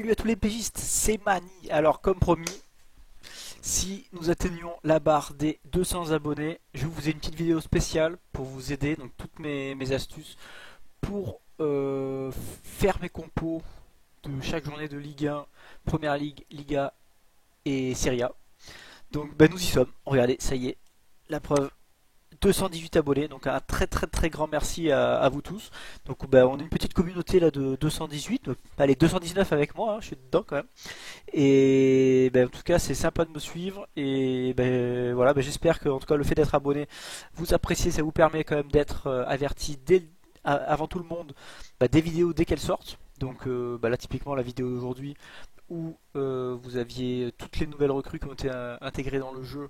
Salut à tous les pégistes, c'est Mani. Alors comme promis, si nous atteignons la barre des 200 abonnés, je vous ai une petite vidéo spéciale pour vous aider, donc toutes mes astuces pour faire mes compos de chaque journée de Ligue 1, Première Ligue, Liga et Serie A. Donc nous y sommes, regardez, ça y est, la preuve. 218 abonnés, donc un très grand merci à vous tous. Donc on est une petite communauté là de 218, allez 219 avec moi, hein, je suis dedans quand même. Et en tout cas c'est sympa de me suivre et voilà, j'espère que en tout cas le fait d'être abonné vous appréciez, ça vous permet quand même d'être averti avant tout le monde des vidéos dès qu'elles sortent. Donc là typiquement la vidéo d'aujourd'hui où vous aviez toutes les nouvelles recrues qui ont été intégrées dans le jeu,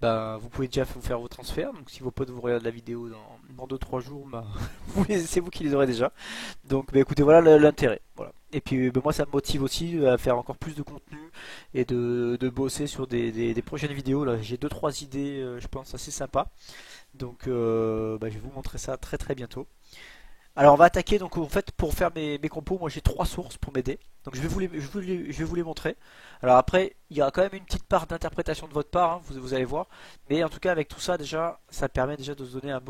vous pouvez déjà vous faire vos transferts. Donc si vos potes vous regardent la vidéo dans 2-3 jours, c'est vous qui les aurez déjà. Donc écoutez, voilà l'intérêt. Voilà. Et puis moi ça me motive aussi à faire encore plus de contenu et de bosser sur des prochaines vidéos. Là j'ai 2-3 idées je pense assez sympas. Donc je vais vous montrer ça très bientôt. Alors on va attaquer, donc en fait pour faire mes compos, moi j'ai trois sources pour m'aider. Donc je vais vous les montrer. Alors après, il y aura quand même une petite part d'interprétation de votre part, hein, vous allez voir. Mais en tout cas avec tout ça déjà, ça permet déjà de se donner une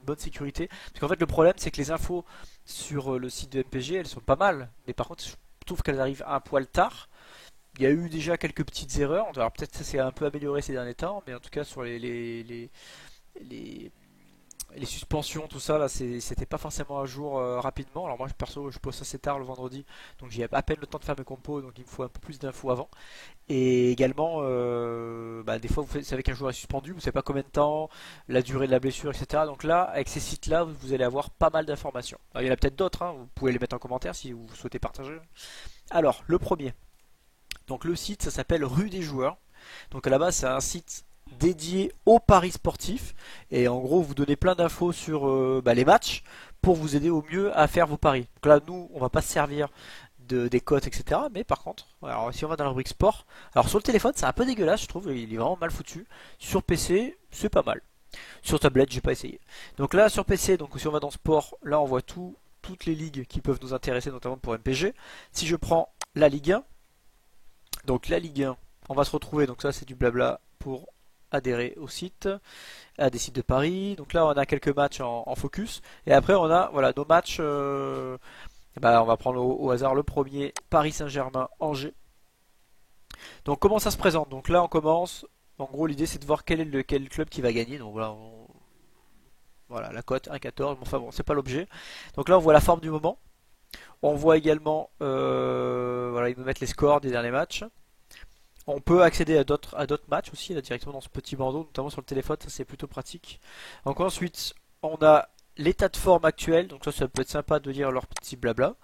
bonne sécurité. Parce qu'en fait le problème c'est que les infos sur le site de MPG, elles sont pas mal. Mais par contre je trouve qu'elles arrivent un poil tard. Il y a eu déjà quelques petites erreurs. Alors peut-être que ça s'est un peu amélioré ces derniers temps. Mais en tout cas sur les les suspensions, tout ça, là, c'était pas forcément à jour rapidement. Alors moi, perso, je poste assez tard le vendredi, donc j'ai à peine le temps de faire mes compos, donc il me faut un peu plus d'infos avant. Et également, des fois, vous savez qu'un joueur est suspendu, vous savez pas combien de temps, la durée de la blessure, etc. Donc là, avec ces sites-là, vous allez avoir pas mal d'informations. Alors, il y en a peut-être d'autres, hein, vous pouvez les mettre en commentaire si vous souhaitez partager. Alors, le premier. Donc le site, ça s'appelle Rue des joueurs. Donc à la base, c'est un site dédié aux paris sportifs et en gros vous donnez plein d'infos sur les matchs pour vous aider au mieux à faire vos paris. Donc là nous on va pas se servir des cotes etc, mais par contre alors si on va dans la rubrique sport, alors sur le téléphone c'est un peu dégueulasse je trouve, il est vraiment mal foutu. Sur PC c'est pas mal, sur tablette j'ai pas essayé. Donc là sur PC, donc si on va dans sport, là on voit toutes les ligues qui peuvent nous intéresser notamment pour MPG. Si je prends la Ligue 1, donc la Ligue 1, on va se retrouver, donc ça c'est du blabla pour adhérer au site, à des sites de paris. Donc là on a quelques matchs en focus. Et après on a voilà nos matchs. On va prendre au hasard le premier, Paris Saint-Germain-Angers. Donc comment ça se présente? Donc là on commence. En gros l'idée c'est de voir quel club qui va gagner. Donc voilà, voilà la cote 1,14. Enfin bon c'est pas l'objet. Donc là on voit la forme du moment. On voit également voilà ils nous mettent les scores des derniers matchs. On peut accéder à d'autres matchs aussi là, directement dans ce petit bandeau, notamment sur le téléphone, ça c'est plutôt pratique. Donc ensuite, on a l'état de forme actuel, donc ça peut être sympa de lire leur petit blabla.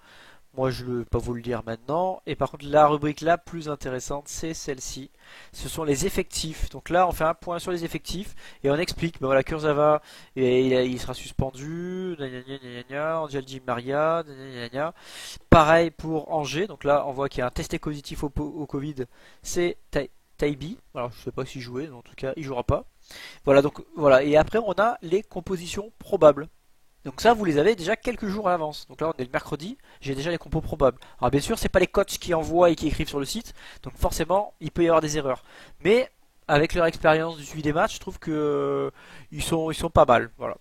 Moi je ne vais pas vous le dire maintenant. Et par contre la rubrique la plus intéressante c'est celle-ci. Ce sont les effectifs. Donc là on fait un point sur les effectifs et on explique. Voilà Kurzawa il sera suspendu. Angel Di Maria. Pareil pour Angers. Donc là on voit qu'il y a un testé positif au Covid. C'est Taibi. Alors je sais pas s'il jouait, mais en tout cas il jouera pas. Voilà donc voilà. Et après on a les compositions probables. Donc ça, vous les avez déjà quelques jours à l'avance. Donc là, on est le mercredi, j'ai déjà les compos probables. Alors bien sûr, c'est pas les coachs qui envoient et qui écrivent sur le site, donc forcément, il peut y avoir des erreurs. Mais avec leur expérience du suivi des matchs, je trouve que ils sont pas mal. Voilà.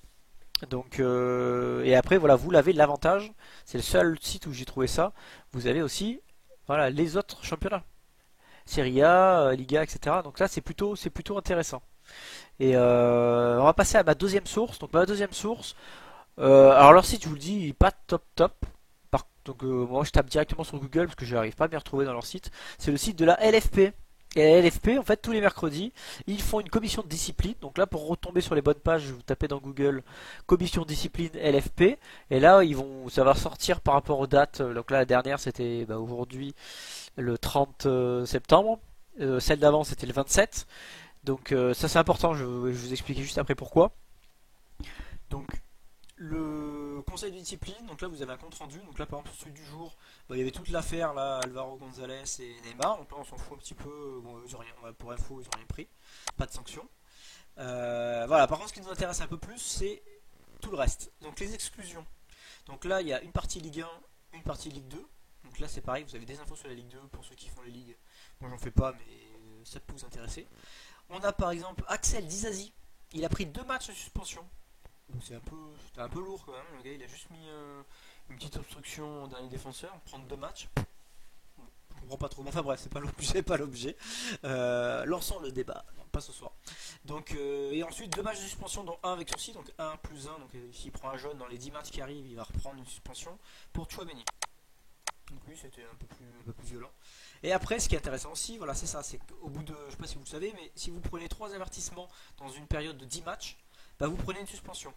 Donc et après, voilà, vous l'avez l'avantage. C'est le seul site où j'ai trouvé ça. Vous avez aussi, voilà, les autres championnats, Serie A, Liga, etc. Donc là, c'est plutôt intéressant. Et on va passer à ma deuxième source. Donc ma deuxième source. Alors leur site, je vous le dis, il est pas top. Donc moi je tape directement sur Google parce que je n'arrive pas à m'y retrouver dans leur site. C'est le site de la LFP. Et la LFP, en fait, tous les mercredis, ils font une commission de discipline. Donc là, pour retomber sur les bonnes pages, vous tapez dans Google commission de discipline LFP. Et là, ça va sortir par rapport aux dates. Donc là, la dernière, c'était aujourd'hui le 30 septembre. Celle d'avant, c'était le 27. Donc ça, c'est important. Je vais vous expliquer juste après pourquoi. Donc le conseil de discipline, donc là vous avez un compte rendu, donc là par exemple celui du jour, il y avait toute l'affaire là, Alvaro Gonzalez et Neymar, donc là on s'en fout un petit peu, bon, pour info ils ont rien pris, pas de sanction. Voilà, par contre ce qui nous intéresse un peu plus c'est tout le reste, donc les exclusions. Donc là il y a une partie Ligue 1, une partie Ligue 2, donc Donc là c'est pareil, vous avez des infos sur la Ligue 2 pour ceux qui font les ligues. Moi j'en fais pas, mais ça peut vous intéresser. On a par exemple Axel Dizazi. Il a pris 2 matchs de suspension. Donc c'était un peu lourd quand même. Le gars il a juste mis une petite obstruction au dernier défenseur. Prendre 2 matchs. Je comprends pas trop. Enfin bref, c'est pas l'objet. Lançons le débat. Non, pas ce soir. Donc, et ensuite 2 matchs de suspension, dont un avec sursis. Donc 1 plus 1. Donc s'il prend un jaune dans les 10 matchs qui arrivent, il va reprendre une suspension pour Chouameni. Donc lui c'était un peu plus violent. Et après ce qui est intéressant aussi, voilà c'est ça, c'est qu'au bout de, je sais pas si vous le savez, mais si vous prenez 3 avertissements dans une période de 10 matchs, bah vous prenez une suspension.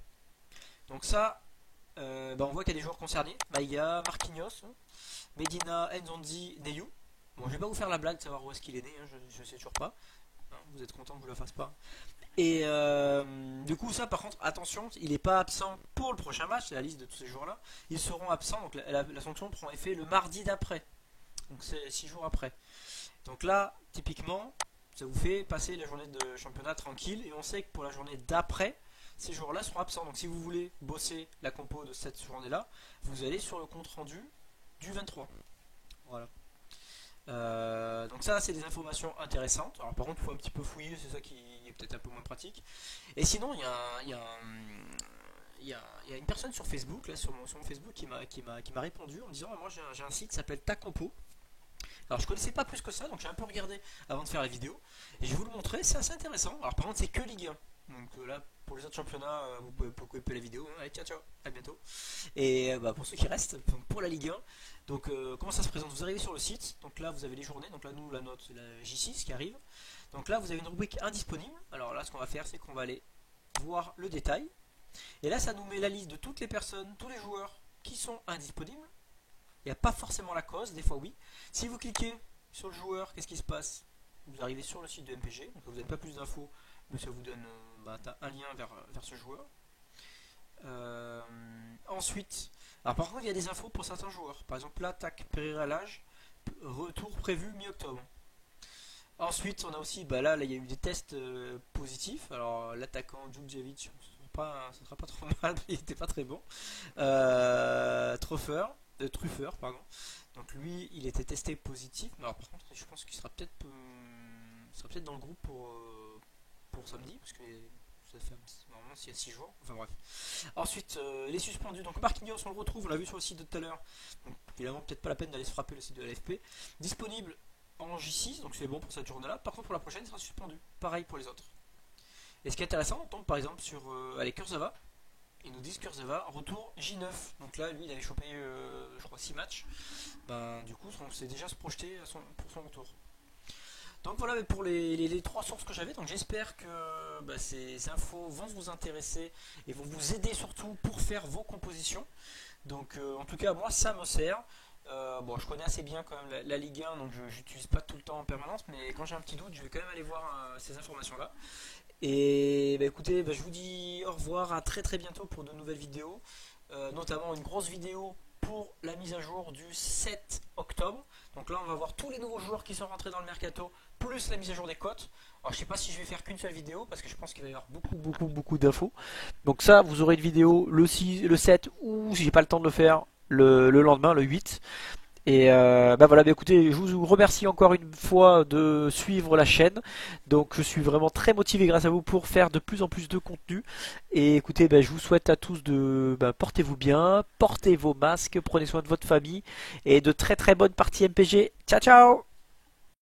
Donc ça, bah on voit qu'il y a des joueurs concernés, Maïga, Marquinhos, Medina, Nzonzi, Neyou. Bon je vais pas vous faire la blague de savoir où est-ce qu'il est né, hein, je sais toujours pas. Hein, vous êtes content que je le fasse pas. Et du coup ça par contre attention, il n'est pas absent pour le prochain match, c'est la liste de tous ces joueurs là. Ils seront absents, donc la sanction prend effet le mardi d'après. Donc c'est 6 jours après. Donc là, typiquement, ça vous fait passer la journée de championnat tranquille. Et on sait que pour la journée d'après, ces joueurs-là seront absents. Donc si vous voulez bosser la compo de cette journée-là, vous allez sur le compte rendu du 23. Voilà. Donc ça, c'est des informations intéressantes. Alors par contre, il faut un petit peu fouiller, c'est ça qui est peut-être un peu moins pratique. Et sinon, il y a une personne sur Facebook, là, sur mon Facebook, qui m'a répondu en me disant moi j'ai un site qui s'appelle Ta Compo. Alors je connaissais pas plus que ça, donc j'ai un peu regardé avant de faire la vidéo. Et je vais vous le montrer, c'est assez intéressant. Alors par contre c'est que Ligue 1. Donc là pour les autres championnats, vous pouvez couper la vidéo. Allez ciao ciao, à bientôt. Et bah, pour ceux qui restent, pour la Ligue 1, donc comment ça se présente? Vous arrivez sur le site, donc là vous avez les journées, donc là nous la note c'est la J6 qui arrive. Donc là vous avez une rubrique indisponible. Alors là ce qu'on va faire c'est qu'on va aller voir le détail. Et là ça nous met la liste de toutes les personnes, tous les joueurs qui sont indisponibles. Il n'y a pas forcément la cause, des fois oui. Si vous cliquez sur le joueur, qu'est-ce qui se passe? Vous arrivez sur le site de MPG, donc vous n'avez pas plus d'infos, mais ça vous donne un lien vers ce joueur. Ensuite, alors par contre il y a des infos pour certains joueurs. Par exemple l'attaque Pereira Lage, retour prévu mi-octobre. Ensuite on a aussi, là il y a eu des tests positifs. Alors l'attaquant Djurdjevic, ça sera pas trop mal, mais il n'était pas très bon. Truffer, pardon. Donc lui, il était testé positif. Mais alors par contre, je pense qu'il sera peut-être dans le groupe pour samedi, parce que ça fait normalement s'il y a 6 jours. Enfin bref. Ensuite, les suspendus. Donc Marquinhos, on le retrouve, on l'a vu sur le site de tout à l'heure. Donc évidemment, peut-être pas la peine d'aller se frapper le site de l'AFP. Disponible en J6, donc c'est bon pour cette journée-là. Par contre, pour la prochaine, il sera suspendu. Pareil pour les autres. Et ce qui est intéressant, on tombe par exemple sur Kurzawa. Ils nous disent Kurzawa, retour J9. Donc là, lui, il avait chopé, je crois, 6 matchs. Du coup, on sait déjà se projeter pour son retour. Donc voilà pour les 3 sources que j'avais. Donc j'espère que ces infos vont vous intéresser et vont vous aider surtout pour faire vos compositions. Donc en tout cas, moi, ça me sert. Je connais assez bien quand même la Ligue 1, donc je n'utilise pas tout le temps en permanence. Mais quand j'ai un petit doute, je vais quand même aller voir ces informations-là. Et écoutez, je vous dis au revoir, à très très bientôt pour de nouvelles vidéos, notamment une grosse vidéo pour la mise à jour du 7 octobre. Donc là on va voir tous les nouveaux joueurs qui sont rentrés dans le mercato, plus la mise à jour des cotes. Alors je sais pas si je vais faire qu'une seule vidéo, parce que je pense qu'il va y avoir beaucoup d'infos. Donc ça, vous aurez une vidéo le 7, ou si j'ai pas le temps de le faire, le lendemain, le 8. Et voilà, écoutez, je vous remercie encore une fois de suivre la chaîne. Donc je suis vraiment très motivé grâce à vous pour faire de plus en plus de contenu. Et écoutez, je vous souhaite à tous de portez-vous bien, portez vos masques, prenez soin de votre famille et de très très bonnes parties MPG. Ciao ciao!